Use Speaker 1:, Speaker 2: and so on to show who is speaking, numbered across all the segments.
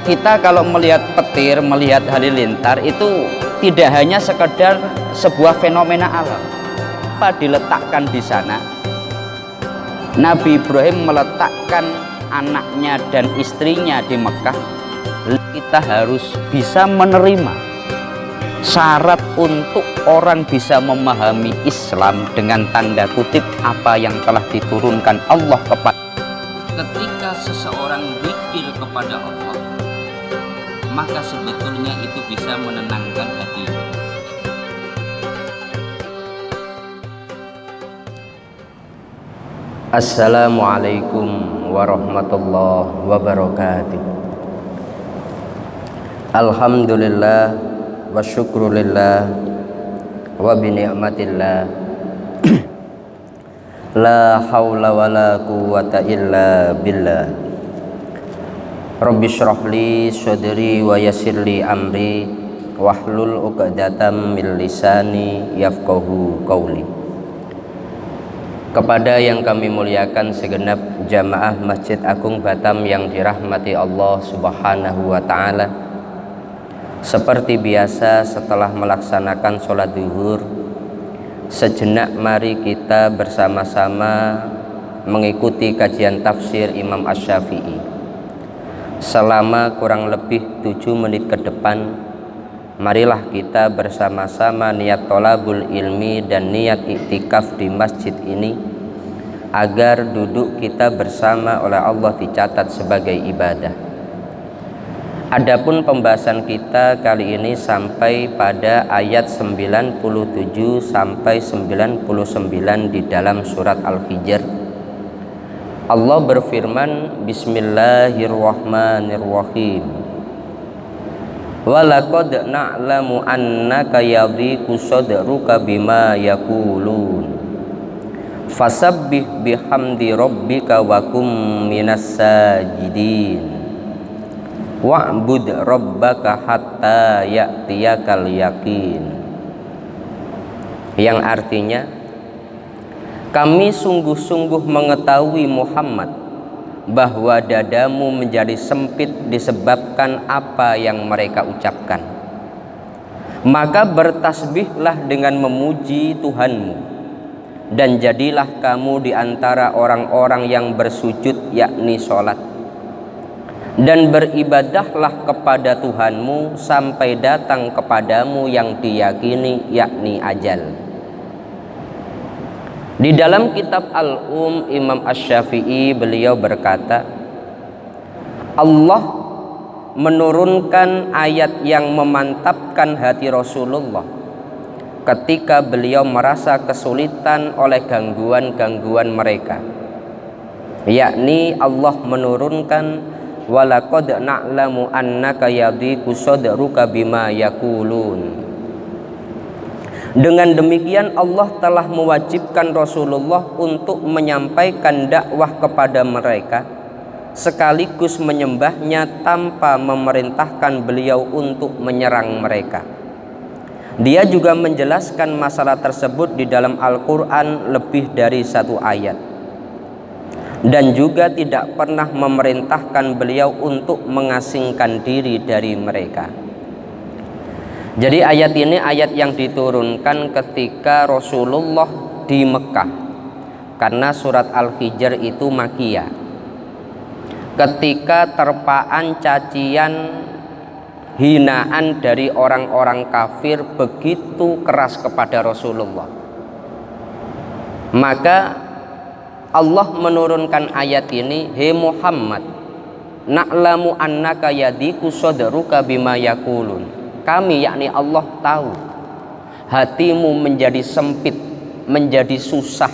Speaker 1: Kita kalau melihat petir, melihat halilintar itu tidak hanya sekedar sebuah fenomena alam. Apa diletakkan di sana? Nabi Ibrahim meletakkan anaknya dan istrinya di Mekah. Kita harus bisa menerima syarat untuk orang bisa memahami Islam dengan tanda kutip apa yang telah diturunkan Allah kepada. Ketika seseorang zikir kepada Allah, maka sebetulnya itu bisa menenangkan hati. Assalamualaikum warahmatullahi wabarakatuh. Alhamdulillah wa syukrulillah wa bini'matillah la hawla wa la quwwata illa billah. Rabbi syrahli sadri wa yassirli amri wahlul uqdatam min lisani yafqahu qawli. Kepada yang kami muliakan segenap jamaah Masjid Agung Batam yang dirahmati Allah Subhanahu wa ta'ala, seperti biasa setelah melaksanakan sholat zuhur, sejenak mari kita bersama-sama mengikuti kajian tafsir Imam Asy-Syafi'i. Selama kurang lebih 7 menit ke depan, marilah kita bersama-sama niat thalabul ilmi dan niat iktikaf di masjid ini agar duduk kita bersama oleh Allah dicatat sebagai ibadah. Adapun pembahasan kita kali ini sampai pada ayat 97 sampai 99 di dalam surat Al-Hijr. Allah berfirman, Bismillahirrahmanirrahim. Walaqad na'lamu annaka yadhiqu sadruka bima yaqulun fasabbih bihamdi rabbika wa kum minas sajidin wa'bud rabbaka hatta ya'tiyakal yaqin. Yang artinya, kami sungguh-sungguh mengetahui Muhammad bahwa dadamu menjadi sempit disebabkan apa yang mereka ucapkan. Maka bertasbihlah dengan memuji Tuhanmu, dan jadilah kamu di antara orang-orang yang bersujud, yakni sholat, dan beribadahlah kepada Tuhanmu sampai datang kepadamu yang diyakini, yakni ajal. Di dalam kitab Imam Asy-Syafi'i beliau berkata, Allah menurunkan ayat yang memantapkan hati Rasulullah ketika beliau merasa kesulitan oleh gangguan-gangguan mereka, yakni Allah menurunkan walaqad na'lamu annaka yadhiqu sadruka bima yaqulun. Dengan demikian Allah telah mewajibkan Rasulullah untuk menyampaikan dakwah kepada mereka sekaligus menyembahnya tanpa memerintahkan beliau untuk menyerang mereka. Dia juga menjelaskan masalah tersebut di dalam Al-Quran lebih dari 1 ayat, dan juga tidak pernah memerintahkan beliau untuk mengasingkan diri dari mereka. Jadi ayat ini ayat yang diturunkan ketika Rasulullah di Mekah, karena surat Al-Hijr itu Makkiyah. Ketika terpaan cacian, hinaan dari orang-orang kafir begitu keras kepada Rasulullah, maka Allah menurunkan ayat ini, He Muhammad, na'lamu annaka yadhiqu sadruka bima yaqulun. Kami, yakni Allah, tahu hatimu menjadi sempit, menjadi susah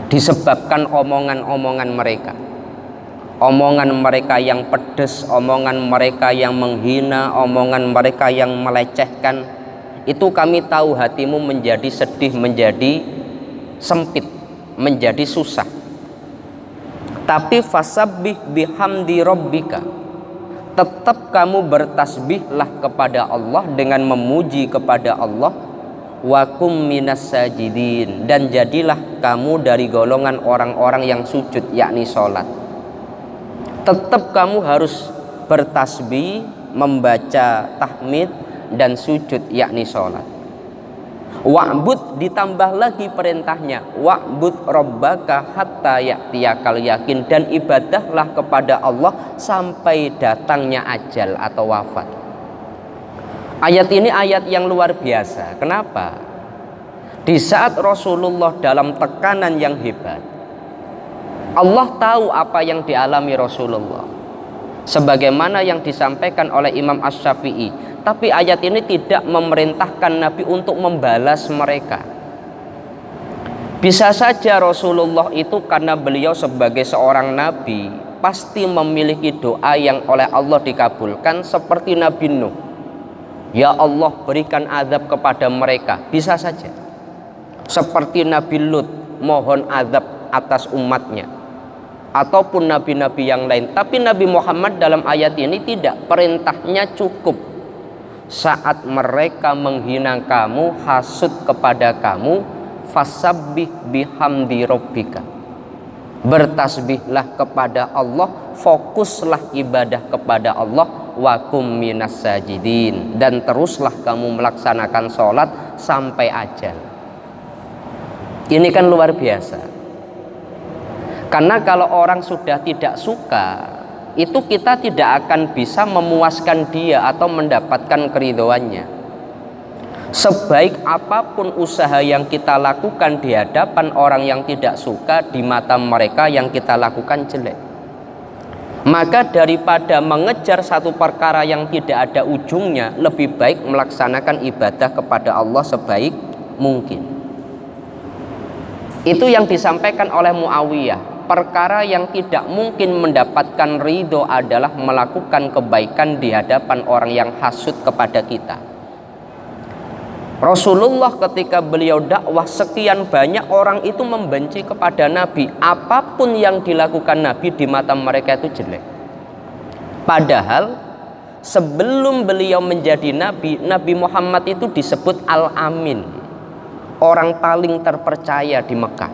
Speaker 1: disebabkan omongan-omongan mereka. Omongan mereka yang pedas, omongan mereka yang menghina, omongan mereka yang melecehkan. Itu kami tahu hatimu menjadi sedih, menjadi sempit, menjadi susah. Tapi fasabbih bihamdi rabbika, tetap kamu bertasbihlah kepada Allah dengan memuji kepada Allah, wa kum minas sajidin, dan jadilah kamu dari golongan orang-orang yang sujud, yakni sholat. Tetap kamu harus bertasbih, membaca tahmid dan sujud yakni sholat. Wa'bud ditambah lagi perintahnya, wa'bud rabbaka hatta ya'tiyakal yakin, dan ibadahlah kepada Allah sampai datangnya ajal atau wafat. Ayat ini ayat yang luar biasa. Kenapa? Di saat Rasulullah dalam tekanan yang hebat, Allah tahu apa yang dialami Rasulullah, sebagaimana yang disampaikan oleh Imam Asy-Syafi'i. Tapi ayat ini tidak memerintahkan Nabi untuk membalas mereka. Bisa saja Rasulullah itu karena beliau sebagai seorang Nabi pasti memiliki doa yang oleh Allah dikabulkan, seperti Nabi Nuh. Ya Allah, berikan azab kepada mereka. Bisa saja. Seperti Nabi Lut, mohon azab atas umatnya. Ataupun nabi-nabi yang lain. Tapi Nabi Muhammad dalam ayat ini tidak. Perintahnya cukup. Saat mereka menghina kamu, hasud kepada kamu, fasabbih bihamdi rabbika, bertasbihlah kepada Allah, fokuslah ibadah kepada Allah, wa kum minas sajidin, dan teruslah kamu melaksanakan sholat sampai ajal. Ini kan luar biasa. Karena kalau orang sudah tidak suka, itu kita tidak akan bisa memuaskan dia atau mendapatkan keridhoannya. Sebaik apapun usaha yang kita lakukan di hadapan orang yang tidak suka, di mata mereka yang kita lakukan jelek. Maka daripada mengejar satu perkara yang tidak ada ujungnya, lebih baik melaksanakan ibadah kepada Allah sebaik mungkin. Itu yang disampaikan oleh Muawiyah. Perkara yang tidak mungkin mendapatkan ridho adalah melakukan kebaikan di hadapan orang yang hasud kepada kita. Rasulullah ketika beliau dakwah, sekian banyak orang itu membenci kepada Nabi. Apapun yang dilakukan Nabi di mata mereka itu jelek. Padahal sebelum beliau menjadi Nabi, Nabi Muhammad itu disebut Al-Amin, orang paling terpercaya di Mekah,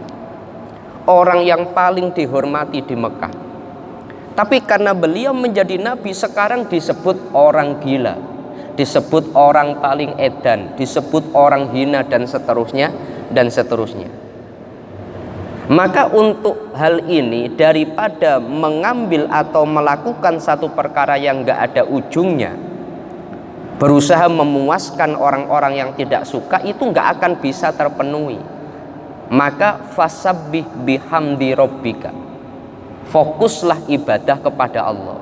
Speaker 1: orang yang paling dihormati di Mekah. Tapi karena beliau menjadi Nabi, sekarang disebut orang gila, disebut orang paling edan, disebut orang hina, dan seterusnya dan seterusnya. Maka untuk hal ini, daripada mengambil atau melakukan satu perkara yang gak ada ujungnya, berusaha memuaskan orang-orang yang tidak suka, itu gak akan bisa terpenuhi. Maka fasabbih bihamdi rabbika, fokuslah ibadah kepada Allah.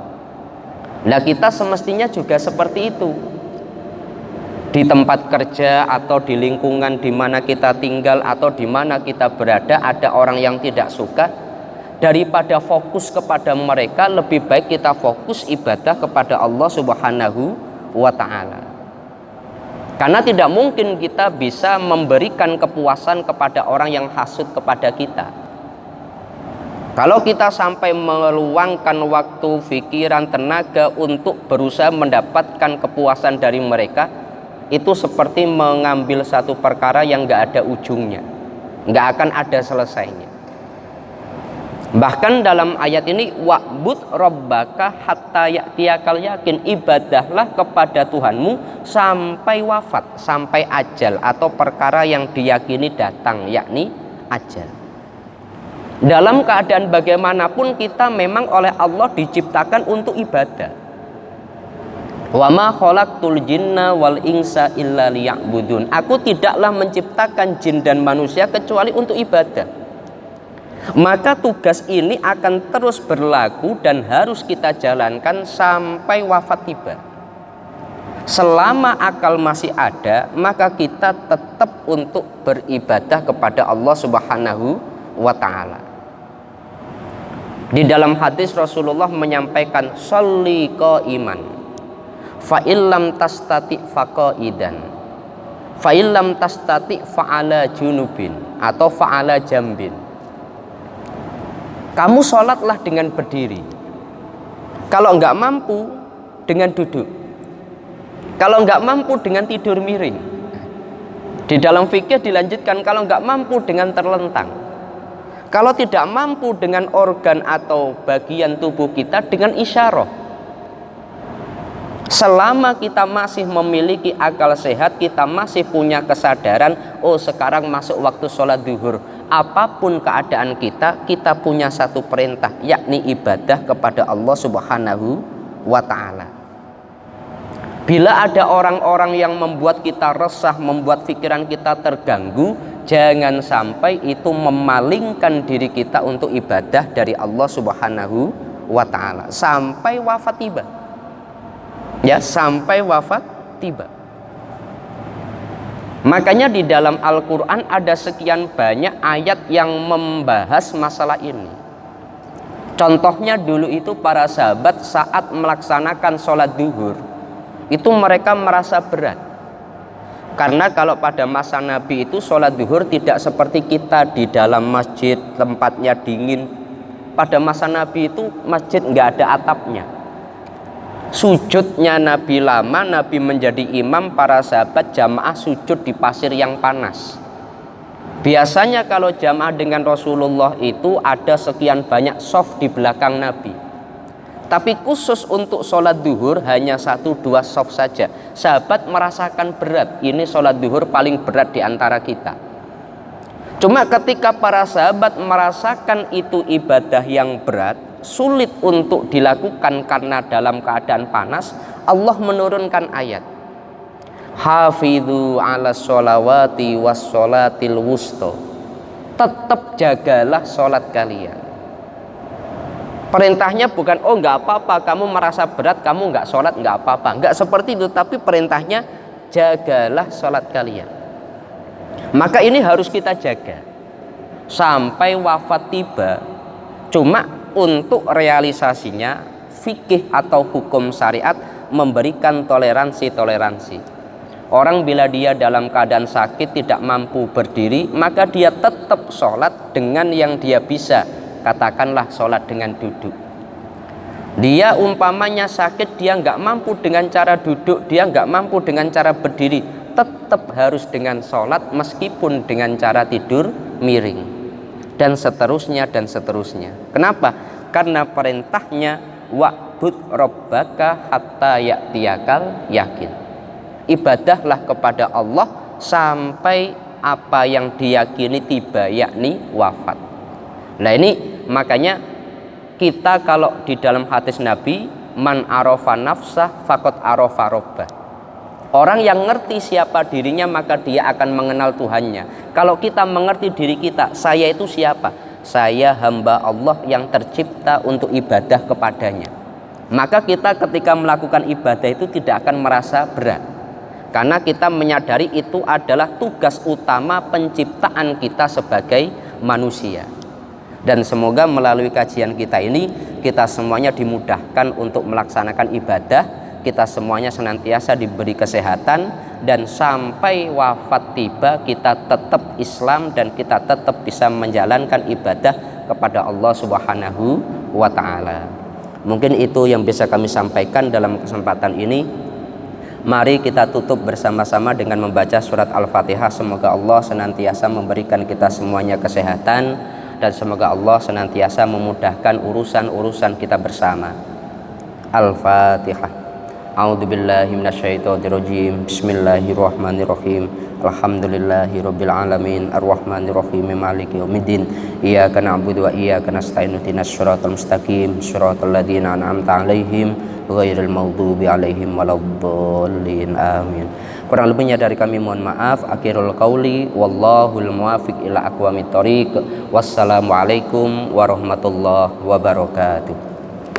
Speaker 1: Nah, kita semestinya juga seperti itu. Di tempat kerja atau di lingkungan di mana kita tinggal atau di mana kita berada, ada orang yang tidak suka. Daripada fokus kepada mereka, lebih baik kita fokus ibadah kepada Allah Subhanahu wa ta'ala. Karena tidak mungkin kita bisa memberikan kepuasan kepada orang yang hasud kepada kita. Kalau kita sampai meluangkan waktu, pikiran, tenaga untuk berusaha mendapatkan kepuasan dari mereka, itu seperti mengambil satu perkara yang gak ada ujungnya, gak akan ada selesainya. Bahkan dalam ayat ini, wa'bud rabbaka hatta ya'tiyakal yakin, ibadahlah kepada Tuhanmu sampai wafat, sampai ajal atau perkara yang diyakini datang, yakni ajal. Dalam keadaan bagaimanapun kita memang oleh Allah diciptakan untuk ibadah. Wa ma khalaqtul jinna wal insa illa liya'budun. Aku tidaklah menciptakan jin dan manusia kecuali untuk ibadah. Maka tugas ini akan terus berlaku dan harus kita jalankan sampai wafat tiba. Selama akal masih ada, maka kita tetap untuk beribadah kepada Allah Subhanahu wa ta'ala. Di dalam hadis Rasulullah menyampaikan, sholli qaiman, fa illam tastati faqaidan, fa illam tastati fa'ala junubin atau fa'ala jambin. Kamu sholatlah dengan berdiri. Kalau enggak mampu, dengan duduk. Kalau enggak mampu, dengan tidur miring. Di dalam fikih dilanjutkan, kalau enggak mampu, dengan terlentang. Kalau tidak mampu dengan organ atau bagian tubuh kita, dengan isyarah. Selama kita masih memiliki akal sehat, kita masih punya kesadaran, oh sekarang masuk waktu sholat duhur, apapun keadaan kita, kita punya satu perintah, yakni ibadah kepada Allah Subhanahu wa ta'ala. Bila ada orang-orang yang membuat kita resah, membuat pikiran kita terganggu, jangan sampai itu memalingkan diri kita untuk ibadah dari Allah Subhanahu wa ta'ala sampai wafat tiba. Ya, sampai wafat tiba. Makanya di dalam Al-Quran ada sekian banyak ayat yang membahas masalah ini. Contohnya dulu itu para sahabat saat melaksanakan sholat duhur, itu mereka merasa berat. Karena kalau pada masa Nabi itu sholat duhur tidak seperti kita di dalam masjid, tempatnya dingin. Pada masa Nabi itu masjid nggak ada atapnya. Sujudnya Nabi lama, Nabi menjadi imam, para sahabat jamaah sujud di pasir yang panas. Biasanya kalau jamaah dengan Rasulullah itu ada sekian banyak shaf di belakang Nabi. Tapi khusus untuk sholat duhur hanya 1-2 shaf saja. Sahabat merasakan berat, ini sholat duhur paling berat di antara kita. Cuma ketika para sahabat merasakan itu ibadah yang berat, sulit untuk dilakukan karena dalam keadaan panas, Allah menurunkan ayat, hafidhu ala sholawati was sholatil wusto, tetap jagalah sholat kalian. Perintahnya bukan oh nggak apa-apa kamu merasa berat kamu nggak sholat nggak apa-apa, nggak seperti itu, tapi perintahnya jagalah sholat kalian. Maka ini harus kita jaga sampai wafat tiba. Cuma untuk realisasinya fikih atau hukum syariat memberikan toleransi. Orang bila dia dalam keadaan sakit tidak mampu berdiri, maka dia tetap sholat dengan yang dia bisa. Katakanlah sholat dengan duduk. Dia umpamanya sakit, dia nggak mampu dengan cara duduk, dia nggak mampu dengan cara berdiri, tetap harus dengan sholat meskipun dengan cara tidur miring. Dan seterusnya. Kenapa? Karena perintahnya wa'bud rabbaka hatta ya'tiyakal yakin. Ibadahlah kepada Allah sampai apa yang diyakini tiba, yakni wafat. Nah ini makanya kita kalau di dalam hadis Nabi, man arafa nafsah faqad arafa rabbah. Orang yang ngerti siapa dirinya maka dia akan mengenal Tuhannya. Kalau kita mengerti diri kita, saya itu siapa? Saya hamba Allah yang tercipta untuk ibadah kepadanya. Maka kita ketika melakukan ibadah itu tidak akan merasa berat. Karena kita menyadari itu adalah tugas utama penciptaan kita sebagai manusia. Dan semoga melalui kajian kita ini, kita semuanya dimudahkan untuk melaksanakan ibadah. Kita semuanya senantiasa diberi kesehatan, dan sampai wafat tiba kita tetap Islam dan kita tetap bisa menjalankan ibadah kepada Allah Subhanahu wa ta'ala. Mungkin itu yang bisa kami sampaikan dalam kesempatan ini. Mari kita tutup bersama-sama dengan membaca surat Al-Fatihah. Semoga Allah senantiasa memberikan kita semuanya kesehatan, dan semoga Allah senantiasa memudahkan urusan-urusan kita bersama. Al-Fatihah. A'udzubillahi minasyaitonirrajim. Bismillahirrahmanirrahim. Alhamdulillahirabbil alamin arrahmanirrahim maliki yaumiddin. Iyyaka na'budu wa iyyaka nasta'in. Ihdinas siratal mustaqim, siratal ladzina an'amta 'alaihim ghairil maghdubi 'alaihim waladdallin. Amin. Kurang lebihnya dari kami mohon maaf. Akhirul qauli wallahul muwaffiq ila aqwamit thoriq. Wassalamualaikum warahmatullahi wabarakatuh.